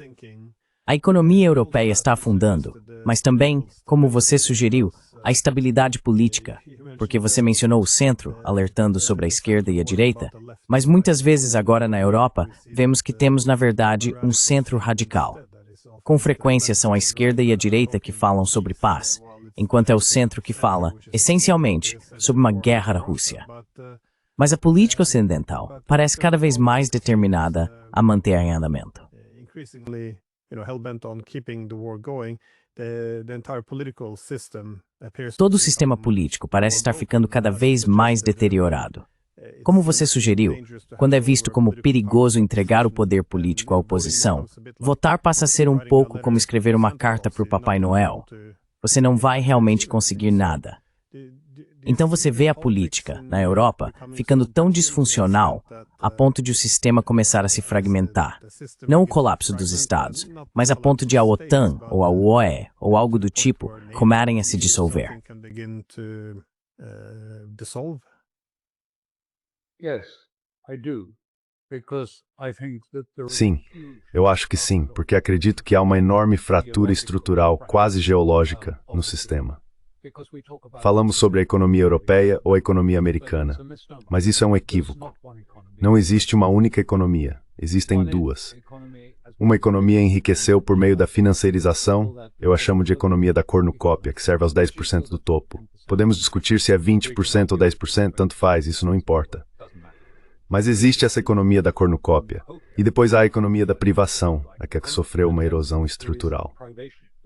Speaker 2: A economia europeia está afundando, mas também, como você sugeriu, a estabilidade política, porque você mencionou o centro, alertando sobre a esquerda e a direita, mas muitas vezes agora na Europa, vemos que temos, na verdade, um centro radical. Com frequência são a esquerda e a direita que falam sobre paz, enquanto é o centro que fala, essencialmente, sobre uma guerra à Rússia. Mas a política ocidental parece cada vez mais determinada a manter em andamento. Todo o sistema político parece estar ficando cada vez mais deteriorado. Como você sugeriu, quando é visto como perigoso entregar o poder político à oposição, votar passa a ser um pouco como escrever uma carta para o Papai Noel. Você não vai realmente conseguir nada. Então você vê a política, na Europa, ficando tão disfuncional a ponto de o sistema começar a se fragmentar. Não o colapso dos estados, mas a ponto de a OTAN, ou a UE, ou algo do tipo, começarem a se dissolver.
Speaker 3: Sim, eu acho que sim, porque acredito que há uma enorme fratura estrutural, quase geológica, no sistema. Falamos sobre a economia europeia ou a economia americana, mas isso é um equívoco. Não existe uma única economia, existem duas. Uma economia enriqueceu por meio da financiarização, eu a chamo de economia da cornucópia, que serve aos 10% do topo. Podemos discutir se é 20% ou 10%, tanto faz, isso não importa. Mas existe essa economia da cornucópia, e depois há a economia da privação, a que sofreu uma erosão estrutural.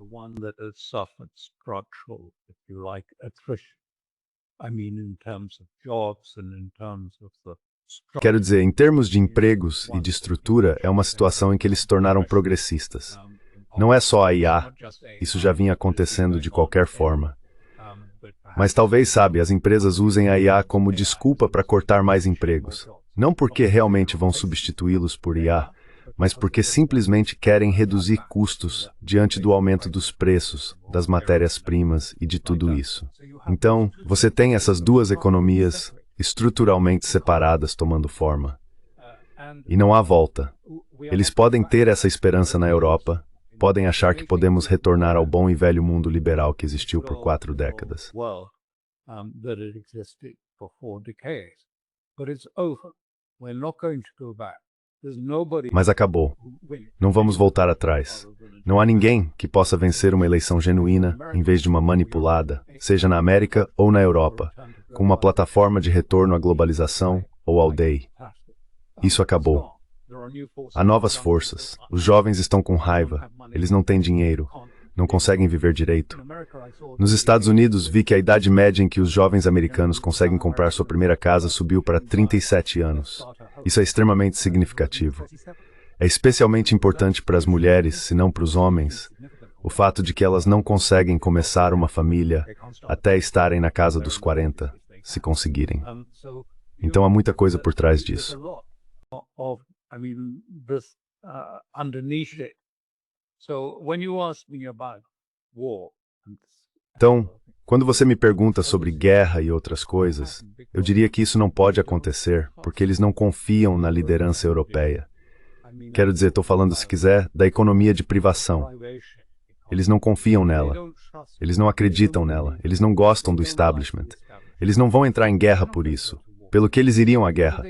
Speaker 4: the one that has suffered structural, if you like, attrition. I mean, in terms of jobs and in terms of the
Speaker 3: Quero dizer, em termos de empregos e de estrutura, é uma situação em que eles se tornaram progressistas. Não é só a IA, isso já vinha acontecendo de qualquer forma. Mas talvez, sabe, as empresas usem a IA como desculpa para cortar mais empregos. Não porque realmente vão substituí-los por IA, mas porque simplesmente querem reduzir custos diante do aumento dos preços, das matérias-primas e de tudo isso. Então, você tem essas duas economias estruturalmente separadas tomando forma. E não há volta. Eles podem ter essa esperança na Europa, podem achar que podemos retornar ao bom e velho mundo liberal que existiu por 4 décadas. Mas acabou. Não vamos voltar atrás. Não há ninguém que possa vencer uma eleição genuína em vez de uma manipulada, seja na América ou na Europa, com uma plataforma de retorno à globalização ou ao DEI. Isso acabou. Há novas forças. Os jovens estão com raiva. Eles não têm dinheiro. Não conseguem viver direito. Nos Estados Unidos, vi que a idade média em que os jovens americanos conseguem comprar sua primeira casa subiu para 37 anos. Isso é extremamente significativo. É especialmente importante para as mulheres, se não para os homens, o fato de que elas não conseguem começar uma família até estarem na casa dos 40, se conseguirem. Então há muita coisa por trás disso. Então, quando você me pergunta sobre guerra e outras coisas, eu diria que isso não pode acontecer, porque eles não confiam na liderança europeia. Quero dizer, estou falando, se quiser, da economia de privação. Eles não confiam nela. Eles não acreditam nela. Eles não gostam do establishment. Eles não vão entrar em guerra por isso. Pelo que eles iriam à guerra?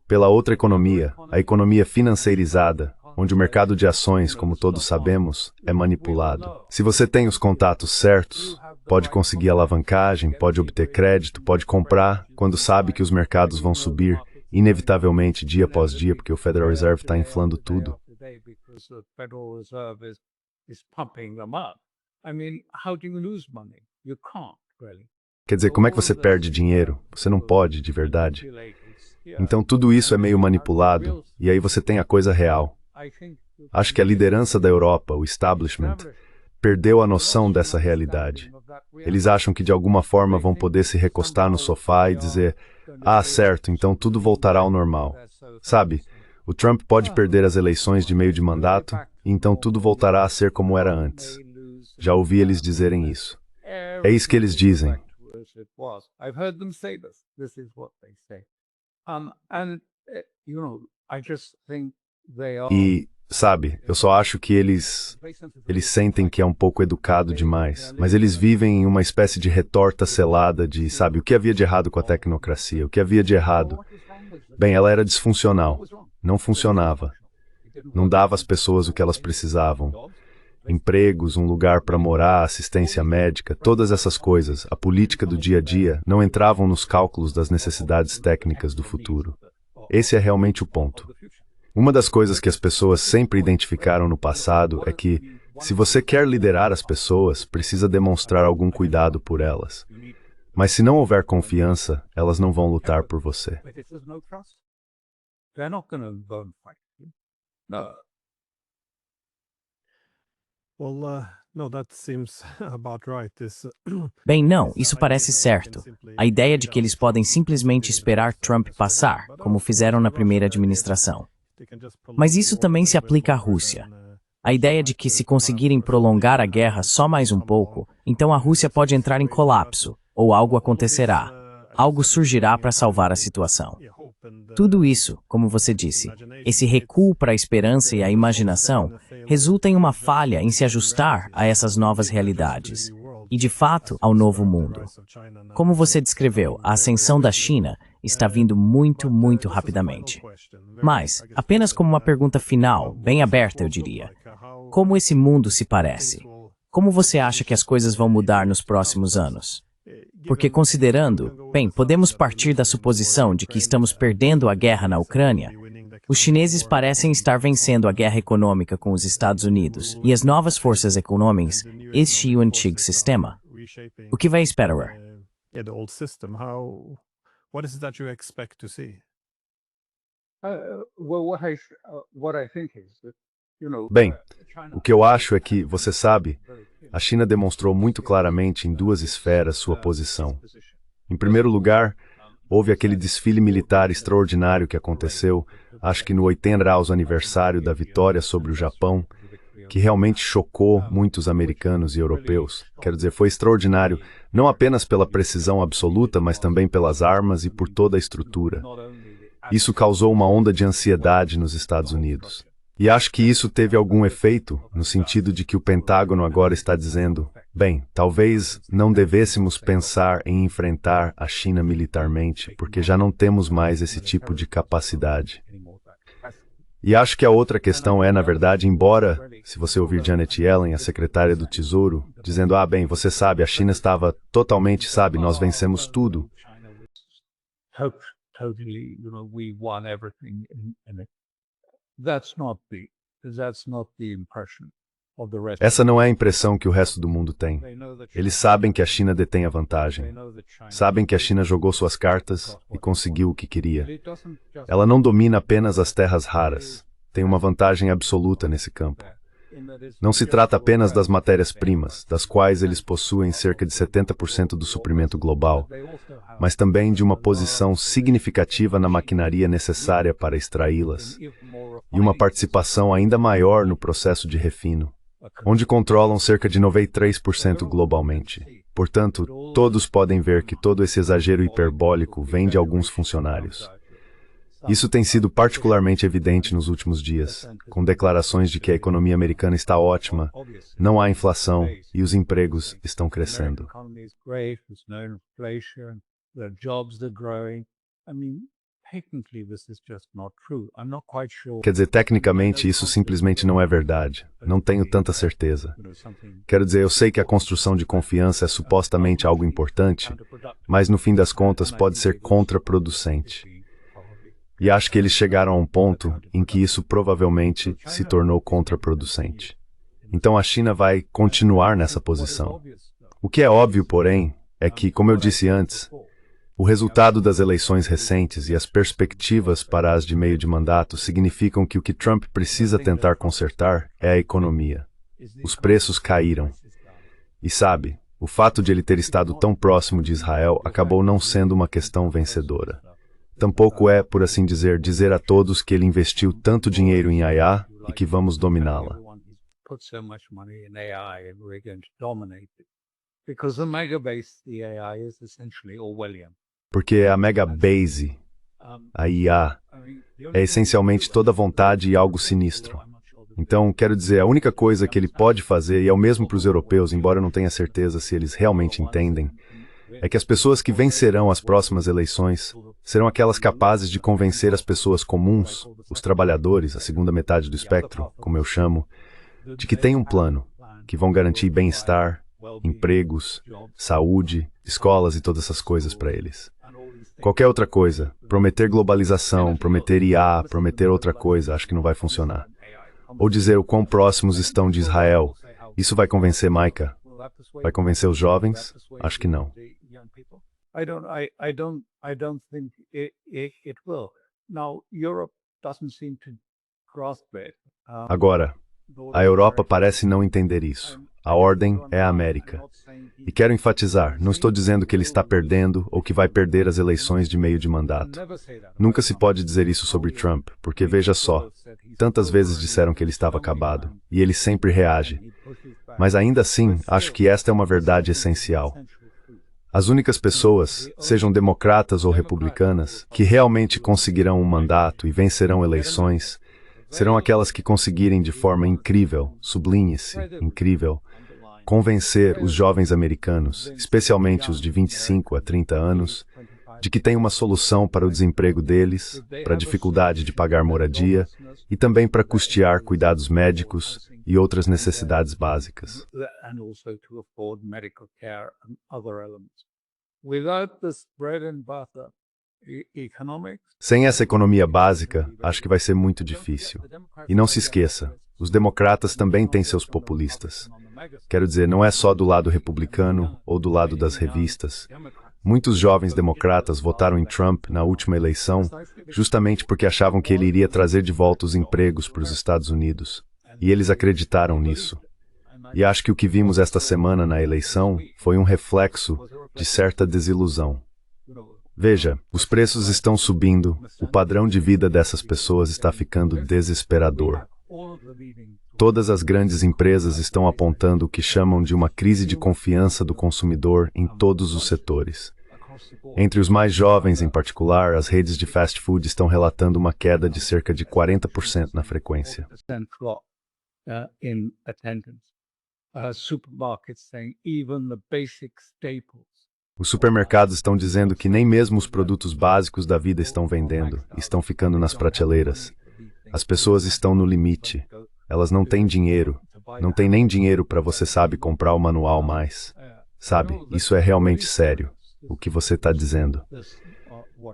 Speaker 3: Pela outra economia, a economia financeirizada, onde o mercado de ações, como todos sabemos, é manipulado. Se você tem os contatos certos, pode conseguir alavancagem, pode obter crédito, pode comprar, quando sabe que os mercados vão subir, inevitavelmente dia após dia, porque o Federal Reserve está inflando tudo. Quer dizer, como é que você perde dinheiro? Você não pode, de verdade. Então tudo isso é meio manipulado, e aí você tem a coisa real. Acho que a liderança da Europa, o establishment, perdeu a noção dessa realidade. Eles acham que de alguma forma vão poder se recostar no sofá e dizer: ah, certo, então tudo voltará ao normal. Sabe, o Trump pode perder as eleições de meio de mandato, e então tudo voltará a ser como era antes. Já ouvi eles dizerem isso. É isso que eles dizem. E, sabe, eu só acho que eles sentem que é um pouco educado demais, mas eles vivem em uma espécie de retorta selada de, sabe, o que havia de errado com a tecnocracia, o que havia de errado. Bem, ela era disfuncional, não funcionava, não dava às pessoas o que elas precisavam. Empregos, um lugar para morar, assistência médica, todas essas coisas, a política do dia a dia, não entravam nos cálculos das necessidades técnicas do futuro. Esse é realmente o ponto. Uma das coisas que as pessoas sempre identificaram no passado é que, se você quer liderar as pessoas, precisa demonstrar algum cuidado por elas. Mas se não houver confiança, elas não vão lutar por você.
Speaker 2: Bem, não, isso parece certo. A ideia de que eles podem simplesmente esperar Trump passar, como fizeram na primeira administração. Mas isso também se aplica à Rússia. A ideia de que se conseguirem prolongar a guerra só mais um pouco, então a Rússia pode entrar em colapso, ou algo acontecerá. Algo surgirá para salvar a situação. Tudo isso, como você disse, esse recuo para a esperança e a imaginação, resulta em uma falha em se ajustar a essas novas realidades, e de fato ao novo mundo. Como você descreveu, a ascensão da China está vindo muito, muito rapidamente. Mas, apenas como uma pergunta final, bem aberta eu diria, como esse mundo se parece? Como você acha que as coisas vão mudar nos próximos anos? Porque considerando, bem, podemos partir da suposição de que estamos perdendo a guerra na Ucrânia, Os chineses parecem estar vencendo a guerra econômica com os Estados Unidos e as novas forças econômicas este e o antigo sistema. O que vai esperar?
Speaker 1: The old system. What is it that you expect to see?
Speaker 4: Well, what I think is that,
Speaker 3: Bem, o que eu acho é que, você sabe, a China demonstrou muito claramente em duas esferas sua posição. Em primeiro lugar, houve aquele desfile militar extraordinário que aconteceu, acho que no 80º aniversário da vitória sobre o Japão, que realmente chocou muitos americanos e europeus. Quero dizer, foi extraordinário, não apenas pela precisão absoluta, mas também pelas armas e por toda a estrutura. Isso causou uma onda de ansiedade nos Estados Unidos. E acho que isso teve algum efeito, no sentido de que o Pentágono agora está dizendo, bem, talvez não devêssemos pensar em enfrentar a China militarmente, porque já não temos mais esse tipo de capacidade. E acho que a outra questão é, na verdade, embora, se você ouvir Janet Yellen, a secretária do Tesouro, dizendo, bem, você sabe, a China estava totalmente, sabe, nós vencemos tudo.
Speaker 4: Totally, we won everything, and that's not the impression of the rest.
Speaker 3: Essa não é a impressão que o resto do mundo tem. Eles sabem que a China detém a vantagem. Sabem que a China jogou suas cartas e conseguiu o que queria. Ela não domina apenas as terras raras. Tem uma vantagem absoluta nesse campo. Não se trata apenas das matérias-primas, das quais eles possuem cerca de 70% do suprimento global, mas também de uma posição significativa na maquinaria necessária para extraí-las, e uma participação ainda maior no processo de refino, onde controlam cerca de 93% globalmente. Portanto, todos podem ver que todo esse exagero hiperbólico vem de alguns funcionários. Isso tem sido particularmente evidente nos últimos dias, com declarações de que a economia americana está ótima, não há inflação e os empregos estão crescendo. Quer dizer, tecnicamente isso simplesmente não é verdade. Não tenho tanta certeza. Quero dizer, eu sei que a construção de confiança é supostamente algo importante, mas no fim das contas pode ser contraproducente. E acho que eles chegaram a um ponto em que isso provavelmente se tornou contraproducente. Então a China vai continuar nessa posição. O que é óbvio, porém, é que, como eu disse antes, o resultado das eleições recentes e as perspectivas para as de meio de mandato significam que o que Trump precisa tentar consertar é a economia. Os preços caíram. E sabe, o fato de ele ter estado tão próximo de Israel acabou não sendo uma questão vencedora. Tampouco é, por assim dizer a todos que ele investiu tanto dinheiro em IA e que vamos dominá-la. Porque a Mega Base, a IA, é essencialmente toda vontade e algo sinistro. Então, quero dizer, a única coisa que ele pode fazer, e é o mesmo para os europeus, embora eu não tenha certeza se eles realmente entendem, é que as pessoas que vencerão as próximas eleições serão aquelas capazes de convencer as pessoas comuns, os trabalhadores, a segunda metade do espectro, como eu chamo, de que tem um plano, que vão garantir bem-estar, empregos, saúde, escolas e todas essas coisas para eles. Qualquer outra coisa, prometer globalização, prometer IA, prometer outra coisa, acho que não vai funcionar. Ou dizer o quão próximos estão de Israel, isso vai convencer Micah? Vai convencer os jovens? Acho que não.
Speaker 4: I don't think it will. Now, Europe doesn't seem to grasp it.
Speaker 3: Agora, a Europa parece não entender isso. A ordem é a América. E quero enfatizar, não estou dizendo que ele está perdendo ou que vai perder as eleições de meio de mandato. Nunca se pode dizer isso sobre Trump, porque veja só, tantas vezes disseram que ele estava acabado, e ele sempre reage. Mas ainda assim, acho que esta é uma verdade essencial. As únicas pessoas, sejam democratas ou republicanas, que realmente conseguirão um mandato e vencerão eleições, serão aquelas que conseguirem de forma incrível, sublinhe-se, incrível, convencer os jovens americanos, especialmente os de 25 a 30 anos, de que tem uma solução para o desemprego deles, para a dificuldade de pagar moradia e também para custear cuidados médicos e outras necessidades básicas.
Speaker 4: Without this bread and butter economics.
Speaker 3: Sem essa economia básica, acho que vai ser muito difícil. E não se esqueça, os democratas também têm seus populistas. Quero dizer, não é só do lado republicano ou do lado das revistas. Muitos jovens democratas votaram em Trump na última eleição justamente porque achavam que ele iria trazer de volta os empregos para os Estados Unidos. E eles acreditaram nisso. E acho que o que vimos esta semana na eleição foi um reflexo de certa desilusão. Veja, os preços estão subindo, o padrão de vida dessas pessoas está ficando desesperador. Todas as grandes empresas estão apontando o que chamam de uma crise de confiança do consumidor em todos os setores. Entre os mais jovens, em particular, as redes de fast food estão relatando uma queda de cerca de 40% na frequência. Os supermercados estão dizendo que nem mesmo os produtos básicos da vida estão vendendo, estão ficando nas prateleiras. As pessoas estão no limite. Elas não têm dinheiro. Não tem nem dinheiro para você, sabe, comprar o manual mais. Sabe, isso é realmente sério, o que você está dizendo.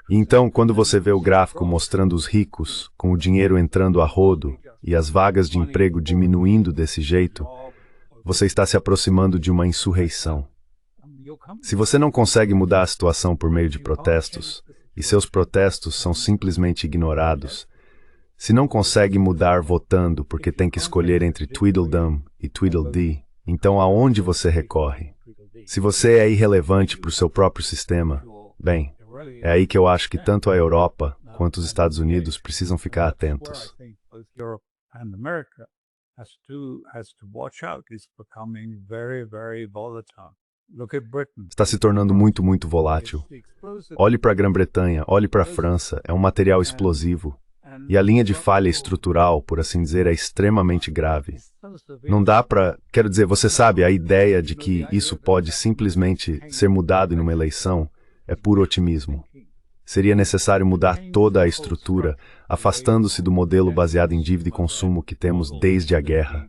Speaker 3: E então, quando você vê o gráfico mostrando os ricos, com o dinheiro entrando a rodo, e as vagas de emprego diminuindo desse jeito, você está se aproximando de uma insurreição. Se você não consegue mudar a situação por meio de protestos, e seus protestos são simplesmente ignorados, se não consegue mudar votando porque tem que escolher entre Tweedledum e Tweedledee, então aonde você recorre? Se você é irrelevante para o seu próprio sistema, bem, é aí que eu acho que tanto a Europa quanto os Estados Unidos precisam ficar atentos. Está se tornando muito, muito volátil. Olhe para a Grã-Bretanha, olhe para a França, é um material explosivo. E a linha de falha estrutural, por assim dizer, é extremamente grave. Não dá para... Quero dizer, você sabe, a ideia de que isso pode simplesmente ser mudado em uma eleição é puro otimismo. Seria necessário mudar toda a estrutura, afastando-se do modelo baseado em dívida e consumo que temos desde a guerra.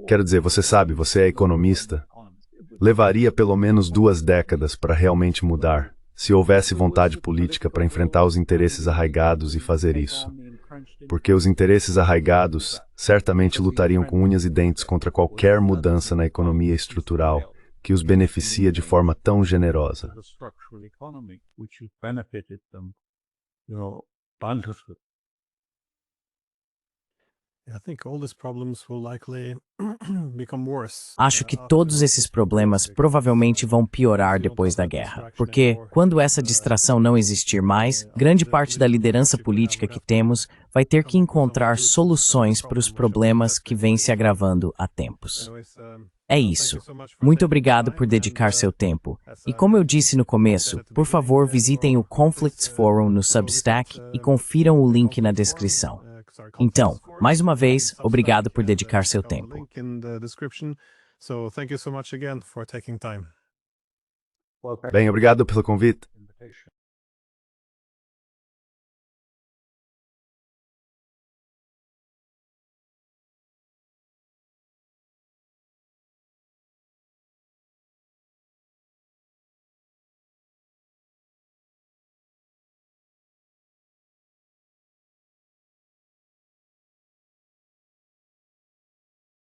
Speaker 3: Quero dizer, você sabe, você é economista. Levaria pelo menos 2 décadas para realmente mudar, se houvesse vontade política para enfrentar os interesses arraigados e fazer isso. Porque os interesses arraigados certamente lutariam com unhas e dentes contra qualquer mudança na economia estrutural que os beneficia de forma tão generosa.
Speaker 2: Acho que todos esses problemas provavelmente vão piorar depois da guerra, porque, quando essa distração não existir mais, grande parte da liderança política que temos vai ter que encontrar soluções para os problemas que vêm se agravando há tempos. É isso. Muito obrigado por dedicar seu tempo. E como eu disse no começo, por favor visitem o Conflicts Forum no Substack e confiram o link na descrição. Então, mais uma vez, obrigado por dedicar seu tempo.
Speaker 3: Bem, obrigado pelo convite.